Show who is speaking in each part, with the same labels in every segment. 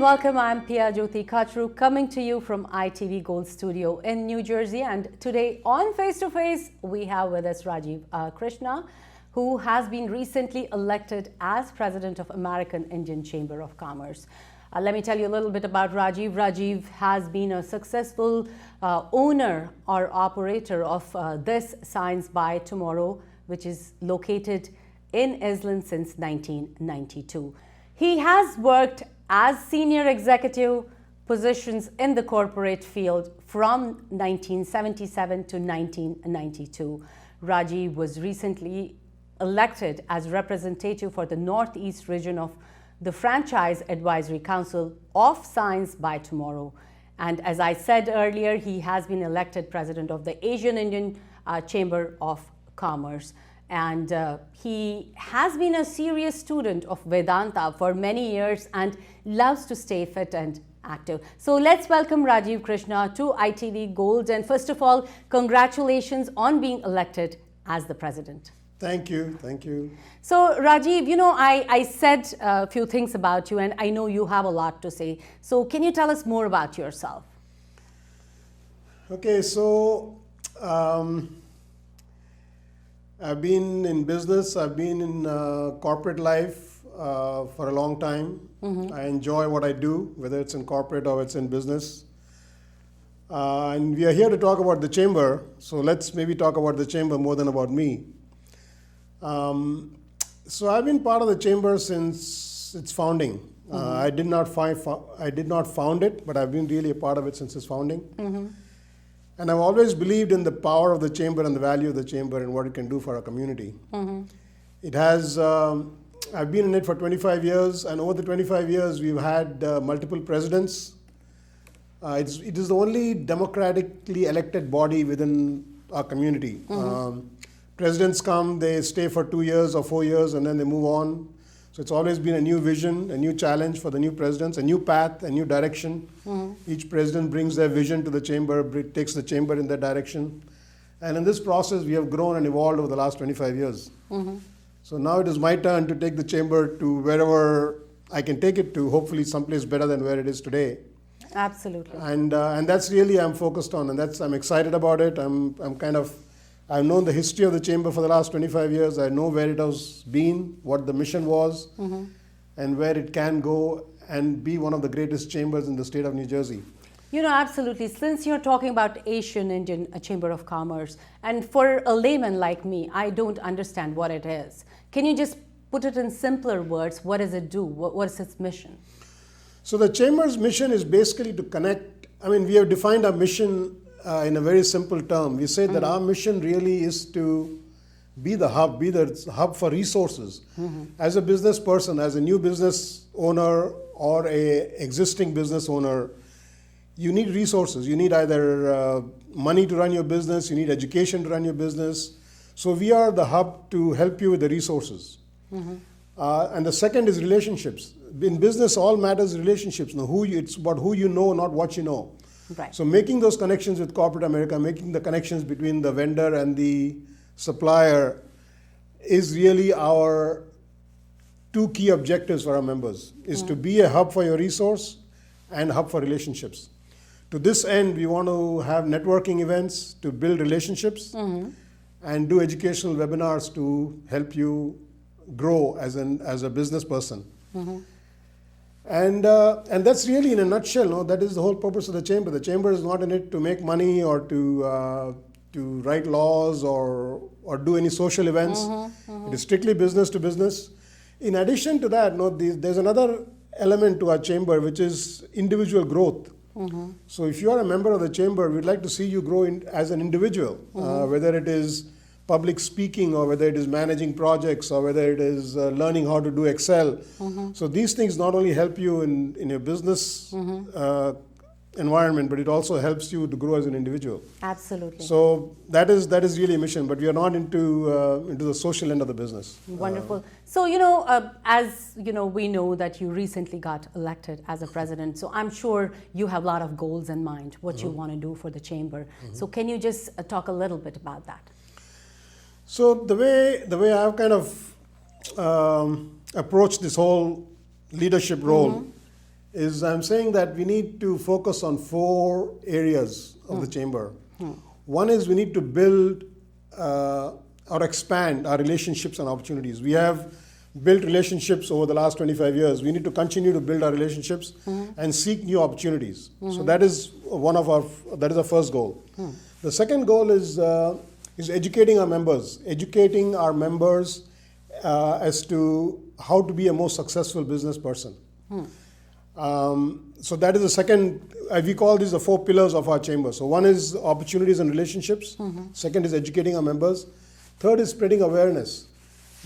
Speaker 1: welcome. I'm Pia Jyoti Khatru coming to you from ITV Goals studio in New Jersey. And today on Face to Face, we have with us Rajeev Krishna, who has been recently elected as president of American Indian Chamber of Commerce. Let me tell you a little bit about Rajeev. Rajeev has been a successful owner or operator of this Science by Tomorrow, which is located in Islin since 1992. He has worked as senior executive positions in the corporate field from 1977 to 1992. Rajeev was recently elected as representative for the Northeast region of the Franchise Advisory Council of Science by Tomorrow. And as I said earlier, he has been elected president of the Asian Indian Chamber of Commerce. And he has been a serious student of Vedanta for many years and loves to stay fit and active. So let's welcome Rajeev Krishna to ITV Goals. And first of all, congratulations on being elected as the president.
Speaker 2: Thank you. Thank you.
Speaker 1: So Rajeev, you know, I said a few things about you and I know you have a lot to say. So can you tell us more about yourself?
Speaker 2: Okay, so I've been in business, I've been in corporate life for a long time. I enjoy what I do, whether it's in corporate or it's in business. And we are here to talk about the chamber, so let's maybe talk about the chamber more than about me. So I've been part of the chamber since its founding. I did not found it, but I've been really a part of it since its founding. And I've always believed in the power of the chamber and the value of the chamber and what it can do for our community. It has, I've been in it for 25 years, and over the 25 years, we've had multiple presidents. It is the only democratically elected body within our community. Presidents come, they stay for 2 years or 4 years, and then they move on. So it's always been a new vision, a new challenge for the new presidents, a new path, a new direction. Each president brings their vision to the chamber, takes the chamber in that direction. And in this process, we have grown and evolved over the last 25 years. So now it is my turn to take the chamber to wherever I can take it to, hopefully someplace better than where it is today.
Speaker 1: Absolutely.
Speaker 2: And that's really I'm focused on, and I'm excited about it. I've known the history of the chamber for the last 25 years. I know where it has been, what the mission was, and where it can go and be one of the greatest chambers in the state of New Jersey.
Speaker 1: You know, absolutely. Since you're talking about Asian Indian Chamber of Commerce, and for a layman like me, I don't understand what it is. Can you just put it in simpler words? What does it do? What is its mission?
Speaker 2: So the chamber's mission is basically to connect. I mean, we have defined our mission in a very simple term. We say that our mission really is to be the hub for resources. As a business person, as a new business owner or a existing business owner, you need resources. You need either money to run your business, you need education to run your business. So we are the hub to help you with the resources. And the second is relationships. In business, all matters relationships. Now, it's about who you know, not what you know.
Speaker 1: Right.
Speaker 2: So making those connections with corporate America, making the connections between the vendor and the supplier is really our two key objectives for our members, is to be a hub for your resource and hub for relationships. To this end, we want to have networking events to build relationships and do educational webinars to help you grow as a business person. And that's really in a nutshell, no? That is the whole purpose of the chamber. The chamber is not in it to make money or to write laws or do any social events. It is strictly business to business. In addition to that, no, there's another element to our chamber, which is individual growth. So if you are a member of the chamber, we'd like to see you grow as an individual, whether it is public speaking or whether it is managing projects or whether it is learning how to do Excel. So these things not only help you in your business environment, but it also helps you to grow as an individual.
Speaker 1: Absolutely.
Speaker 2: So that is really a mission, but we are not into the social end of the business.
Speaker 1: Wonderful. So, you know, as you know, we know that you recently got elected as a president. So I'm sure you have a lot of goals in mind, what you want to do for the chamber. So can you just talk a little bit about that?
Speaker 2: So the way I've kind of approached this whole leadership role is I'm saying that we need to focus on 4 areas of the chamber. One is we need to build or expand our relationships and opportunities. We have built relationships over the last 25 years. We need to continue to build our relationships and seek new opportunities. So that is our first goal. The second goal is educating our members as to how to be a more successful business person. So that is the second, we call these the 4 pillars of our chamber. So one is opportunities and relationships. Second is educating our members. Third is spreading awareness.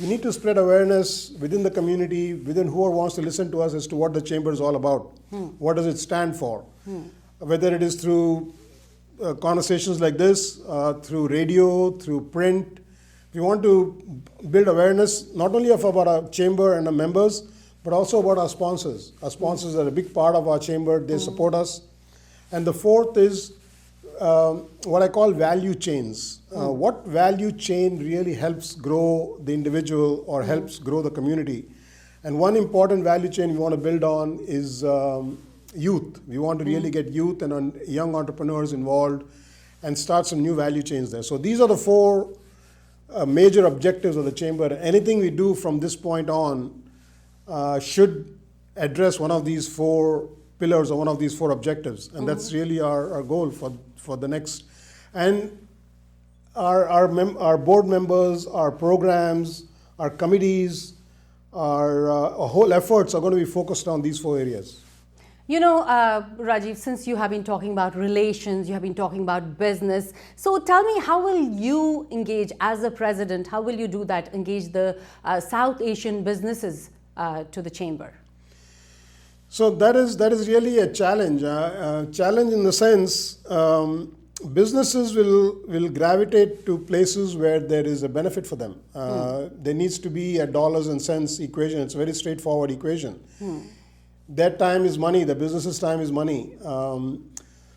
Speaker 2: We need to spread awareness within the community, within whoever wants to listen to us as to what the chamber is all about. What does it stand for? Whether it is through conversations like this, through radio, through print. We want to build awareness not only about our chamber and our members, but also about our sponsors. Our sponsors are a big part of our chamber. They support us. And the fourth is what I call value chains. What value chain really helps grow the individual or helps grow the community? And one important value chain we want to build on is youth. We want to really get youth and young entrepreneurs involved and start some new value chains there. So these are the 4 major objectives of the chamber. Anything we do from this point on should address one of these 4 pillars or one of these 4 objectives. And that's really our goal for the next. And our board members, our programs, our committees, our whole efforts are going to be focused on these 4 areas.
Speaker 1: You know, Rajeev, since you have been talking about relations, you have been talking about business. So tell me, how will you engage as a president? How will you do that? Engage the South Asian businesses to the chamber?
Speaker 2: So that is really a challenge. Challenge in the sense businesses will gravitate to places where there is a benefit for them. There needs to be a dollars and cents equation. It's a very straightforward equation. Their time is money. The business's time is money.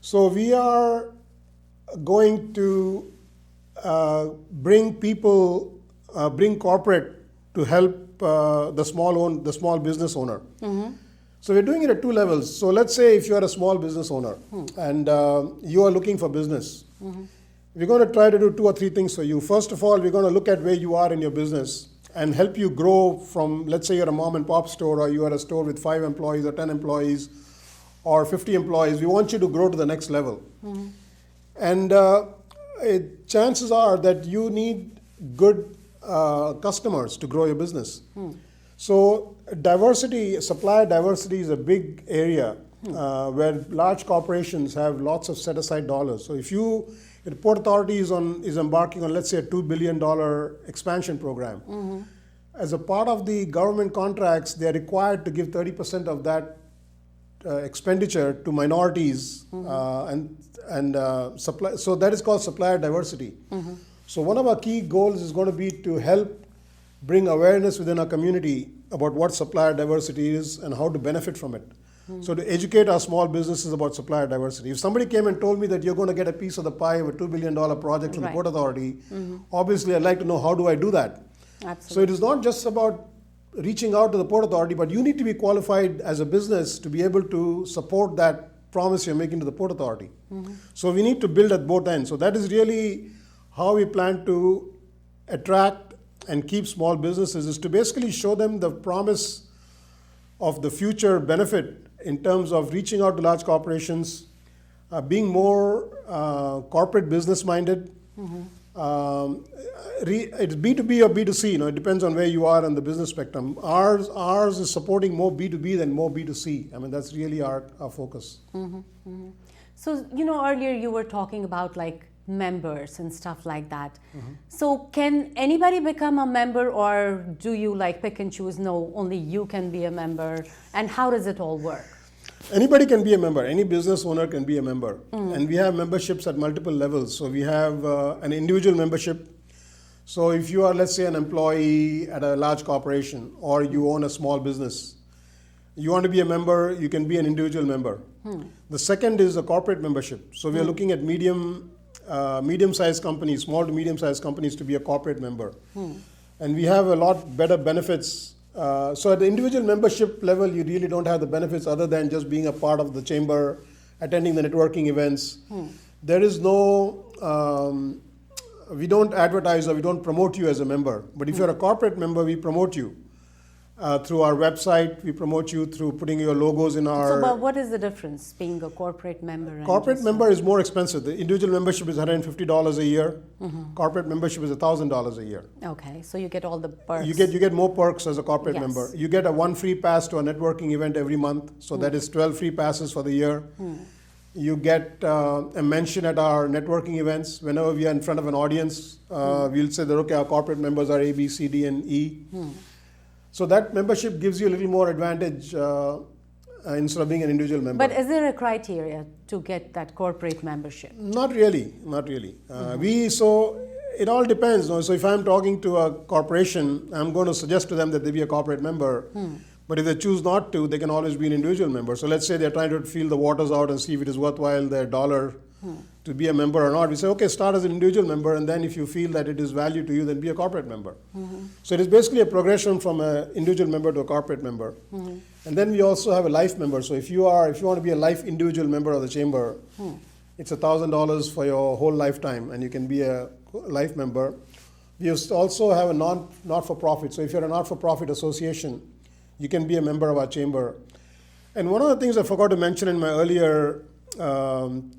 Speaker 2: So we are going to bring corporate to help the small business owner. So we're doing it at 2 levels. So let's say if you are a small business owner and you are looking for business, we're going to try to do 2 or 3 things for you. First of all, we're going to look at where you are in your business and help you grow from, let's say you're a mom and pop store, or you are a store with 5 employees or 10 employees or 50 employees. We want you to grow to the next level. And chances are that you need good customers to grow your business. So supplier diversity is a big area where large corporations have lots of set-aside dollars. So if the Port Authority is embarking on, let's say, a $2 billion expansion program. As a part of the government contracts, they are required to give 30% of that expenditure to minorities and supply. So that is called supplier diversity. So one of our key goals is going to be to help bring awareness within our community about what supplier diversity is and how to benefit from it. So to educate our small businesses about supplier diversity. If somebody came and told me that you're going to get a piece of the pie of a $2 billion project from the Port Authority, obviously I'd like to know, how do I do that?
Speaker 1: Absolutely.
Speaker 2: So it is not just about reaching out to the Port Authority, but you need to be qualified as a business to be able to support that promise you're making to the Port Authority. So we need to build at both ends. So that is really how we plan to attract and keep small businesses, is to basically show them the promise of the future benefit in terms of reaching out to large corporations, being more corporate business minded. It's B2B or B2C, it depends on where you are on the business spectrum. Ours is supporting more B2B than more B2C. I mean, that's really our focus.
Speaker 1: So, earlier you were talking about like members and stuff like that. So can anybody become a member, or do you like pick and choose? No, only you can be a member. And how does it all work?
Speaker 2: Anybody can be a member. Any business owner can be a member. And we have memberships at multiple levels. So we have an individual membership. So if you are, let's say, an employee at a large corporation, or you own a small business, you want to be a member, you can be an individual member. The second is a corporate membership. So we are looking at medium-sized companies, small to medium-sized companies, to be a corporate member. And we have a lot better benefits So at the individual membership level, you really don't have the benefits other than just being a part of the chamber, attending the networking events. There is no, we don't advertise or we don't promote you as a member. But if you're a corporate member, we promote you. Through our website, we promote you through putting your logos in our...
Speaker 1: So, but what is the difference being a corporate member? And
Speaker 2: corporate member is more expensive. The individual membership is $150 a year. Corporate membership is $1,000 a year.
Speaker 1: Okay, so you get all the perks.
Speaker 2: You get more perks as a corporate member. You get one free pass to a networking event every month. So that is 12 free passes for the year. You get a mention at our networking events. Whenever we are in front of an audience, we'll say that, okay, our corporate members are A, B, C, D, and E. So that membership gives you a little more advantage instead of being an individual member.
Speaker 1: But is there a criteria to get that corporate membership?
Speaker 2: Not really, not really. So it all depends. No? So if I'm talking to a corporation, I'm going to suggest to them that they be a corporate member. But if they choose not to, they can always be an individual member. So let's say they're trying to feel the waters out and see if it is worthwhile their dollar to be a member or not. We say, okay, start as an individual member, and then if you feel that it is value to you, then be a corporate member. So it is basically a progression from an individual member to a corporate member. And then we also have a life member. So if you want to be a life individual member of the chamber, it's $1,000 for your whole lifetime, and you can be a life member. We also have a not-for-profit. So if you're a not-for-profit association, you can be a member of our chamber. And one of the things I forgot to mention in my earlier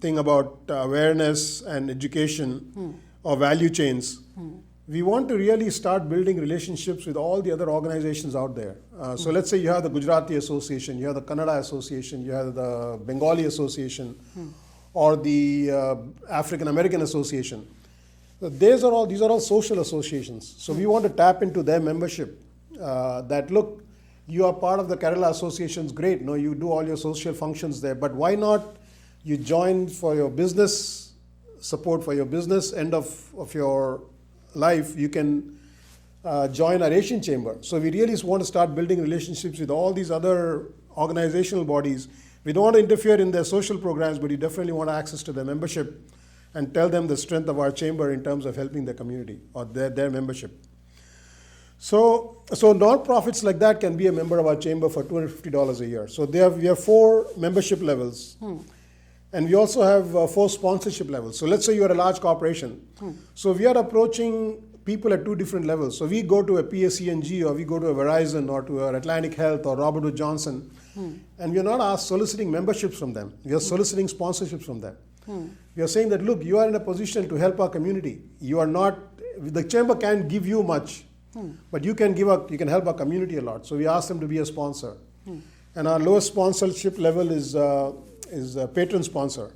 Speaker 2: thing about awareness and education or value chains, we want to really start building relationships with all the other organizations out there. So let's say you have the Gujarati Association, you have the Kannada Association, you have the Bengali Association, or the African American Association. So these are all social associations. So we want to tap into their membership. That look, you are part of the Kerala Associations, great. No, you do all your social functions there, but why not you join for your business support, for your business end of your life, you can join our Asian Chamber. So we really want to start building relationships with all these other organizational bodies. We don't want to interfere in their social programs, but you definitely want access to their membership and tell them the strength of our chamber in terms of helping the community or their membership. So non-profits like that can be a member of our chamber for $250 a year. So we have 4 membership levels. And we also have 4 sponsorship levels. So let's say you are a large corporation. So we are approaching people at 2 different levels. So we go to a PSE&G, or we go to a Verizon, or to an Atlantic Health, or Robert Wood Johnson. And we are not soliciting memberships from them. We are soliciting sponsorships from them. We are saying that, look, you are in a position to help our community. You are not, the chamber can't give you much, but you can help our community a lot. So we ask them to be a sponsor. And our lowest sponsorship level is a patron sponsor.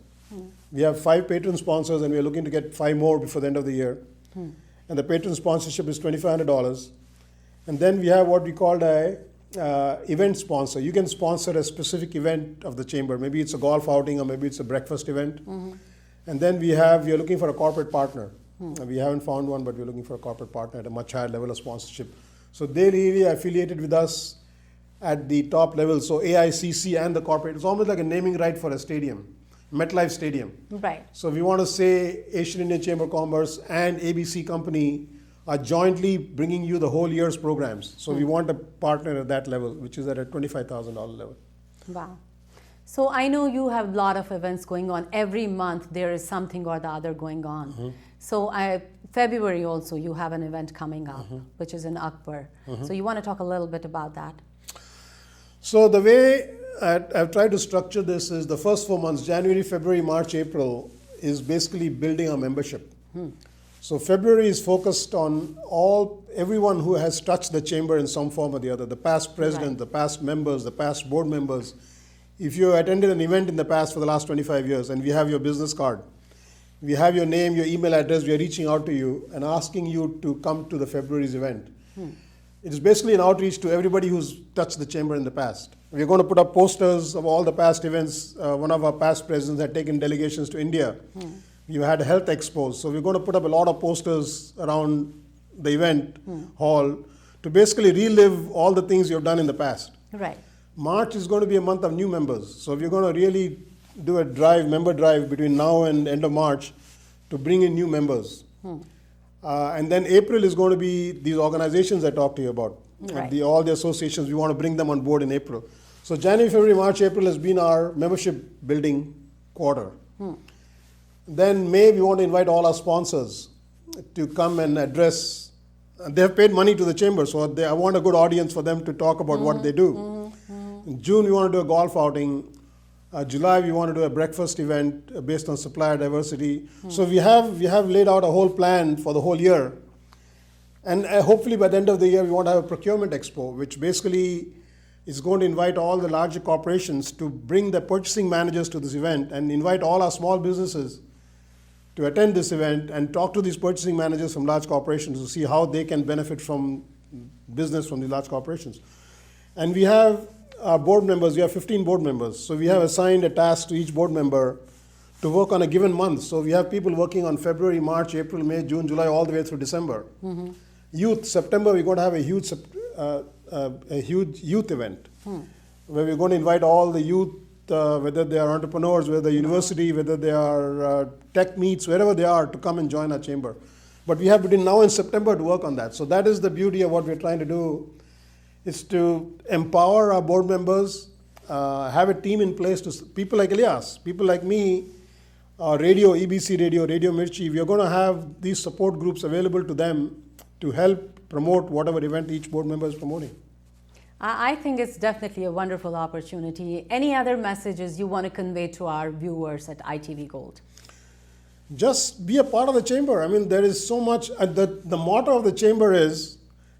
Speaker 2: We have 5 patron sponsors, and we are looking to get 5 more before the end of the year. And the patron sponsorship is $2,500. And then we have what we call a event sponsor. You can sponsor a specific event of the chamber. Maybe it's a golf outing, or maybe it's a breakfast event. And then we are looking for a corporate partner. We haven't found one, but we're looking for a corporate partner at a much higher level of sponsorship. So they really affiliated with us at the top level. So AICC and the corporate, it's almost like a naming right for a stadium, MetLife Stadium.
Speaker 1: Right.
Speaker 2: So we want to say Asian Indian Chamber of Commerce and ABC Company are jointly bringing you the whole year's programs. So we want a partner at that level, which is at a $25,000 level.
Speaker 1: Wow. So I know you have a lot of events going on. Every month there is something or the other going on. So February also you have an event coming up, which is in Akbar. So you want to talk a little bit about that?
Speaker 2: So the way I've tried to structure this is the first 4 months, January, February, March, April, is basically building our membership. So February is focused on everyone who has touched the chamber in some form or the other, the past president, the past members, the past board members. If you attended an event in the past for the last 25 years, and we have your business card, we have your name, your email address, we are reaching out to you and asking you to come to the February's event. It is basically an outreach to everybody who's touched the chamber in the past. We're going to put up posters of all the past events. One of our past presidents had taken delegations to India. You had health expos. So we're going to put up a lot of posters around the event hall to basically relive all the things you've done in the past.
Speaker 1: Right.
Speaker 2: March is going to be a month of new members. So we're going to really do a member drive between now and end of March to bring in new members. And then April is going to be these organizations I talked to you about.
Speaker 1: Right.
Speaker 2: All the associations, we want to bring them on board in April. So January, February, March, April has been our membership building quarter. Then May, we want to invite all our sponsors to come and address. They have paid money to the chamber, so I want a good audience for them to talk about what they do. In June, we want to do a golf outing. July, we want to do a breakfast event based on supplier diversity. So we have laid out a whole plan for the whole year. And hopefully by the end of the year, we want to have a procurement expo, which basically is going to invite all the larger corporations to bring the purchasing managers to this event and invite all our small businesses to attend this event and talk to these purchasing managers from large corporations to see how they can benefit from business from the large corporations. And we have our board members, we have 15 board members. So we have assigned a task to each board member to work on a given month. So we have people working on February, March, April, May, June, July, all the way through December. Youth, September, we're going to have a huge youth event where we're going to invite all the youth, whether they are entrepreneurs, whether they're university, whether they are tech meets, wherever they are, to come and join our chamber. But we have between now and September to work on that. So that is the beauty of what we're trying to do, is to empower our board members, have a team in place to people like Elias, people like me, radio, EBC Radio, Radio Mirchi. We are going to have these support groups available to them to help promote whatever event each board member is promoting.
Speaker 1: I think it's definitely a wonderful opportunity. Any other messages you want to convey to our viewers at ITV Gold?
Speaker 2: Just be a part of the chamber. I mean, there is so much. The motto of the chamber is,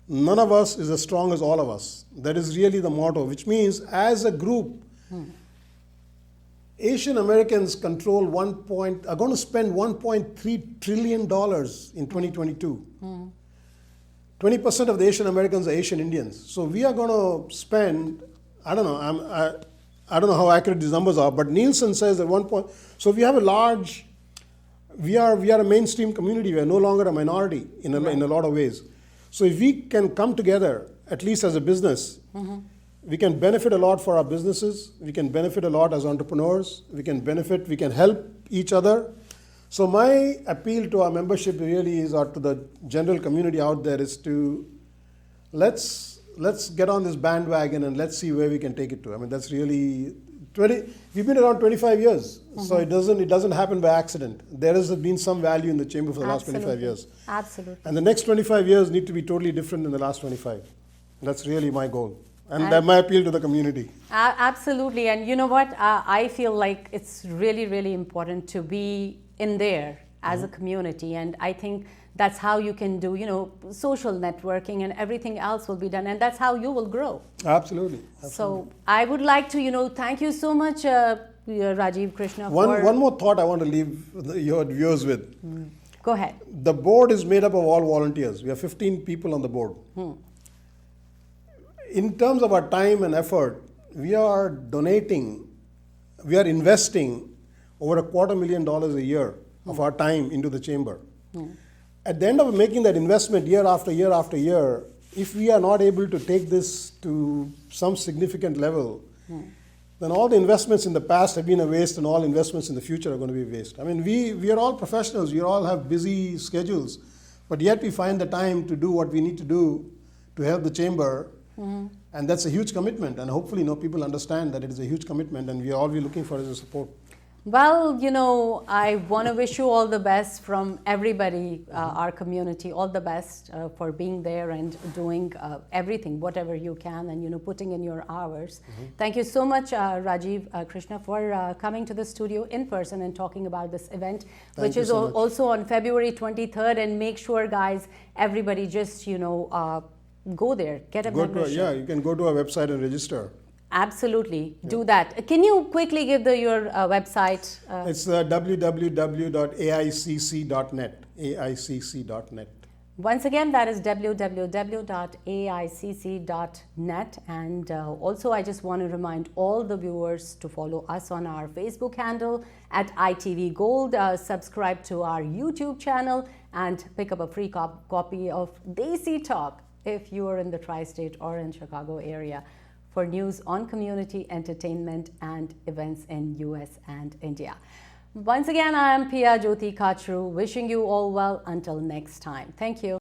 Speaker 2: none of us is as strong as all of us. That is really the motto, which means as a group, Asian Americans control are going to spend $1.3 trillion in 2022. 20% of the Asian Americans are Asian Indians. So we are going to spend, I don't know how accurate these numbers are, but Nielsen says at so we have we are a mainstream community. We are no longer a minority in a lot of ways. So if we can come together, at least as a business, we can benefit a lot for our businesses. We can benefit a lot as entrepreneurs. We can help each other. So my appeal to our membership really is, or to the general community out there, is to let's get on this bandwagon and let's see where we can take it to. I mean, that's really we've been around 25 years, so it doesn't happen by accident. There has been some value in the chamber for the last 25 years.
Speaker 1: Absolutely.
Speaker 2: And the next 25 years need to be totally different than the last 25. That's really my goal. And my appeal to the community.
Speaker 1: Absolutely. And you know what? I feel like it's really, really important to be in there as a community. And I think that's how you can do, social networking, and everything else will be done. And that's how you will grow.
Speaker 2: Absolutely.
Speaker 1: So I would like to, thank you so much, Rajeev Krishna.
Speaker 2: One more thought I want to leave your viewers with.
Speaker 1: Go ahead.
Speaker 2: The board is made up of all volunteers. We have 15 people on the board. In terms of our time and effort, we are investing over $250,000 a year of our time into the chamber. At the end of making that investment year after year after year, if we are not able to take this to some significant level, then all the investments in the past have been a waste, and all investments in the future are going to be a waste. I mean, we are all professionals. We all have busy schedules, but yet we find the time to do what we need to do to help the chamber. And that's a huge commitment, and hopefully people understand that it is a huge commitment, and all we're looking for is a support.
Speaker 1: Well, I want to wish you all the best from everybody, our community, all the best for being there and doing everything, whatever you can, and putting in your hours. Thank you so much, Rajeev Krishna, for coming to the studio in person and talking about this event, which is also on February 23rd. And make sure, guys, everybody just go there, get a membership.
Speaker 2: You can go to our website and register.
Speaker 1: Absolutely, do that. Can you quickly give your website?
Speaker 2: It's www.aicc.net. AICC.net.
Speaker 1: Once again, that is www.aicc.net. And also, I just want to remind all the viewers to follow us on our Facebook handle at ITV Gold, subscribe to our YouTube channel, and pick up a free copy of Desi Talk if you are in the tri-state or in Chicago area, for news on community, entertainment, and events in US and India. Once again, I am Pia Jyoti Kachru, wishing you all well until next time. Thank you.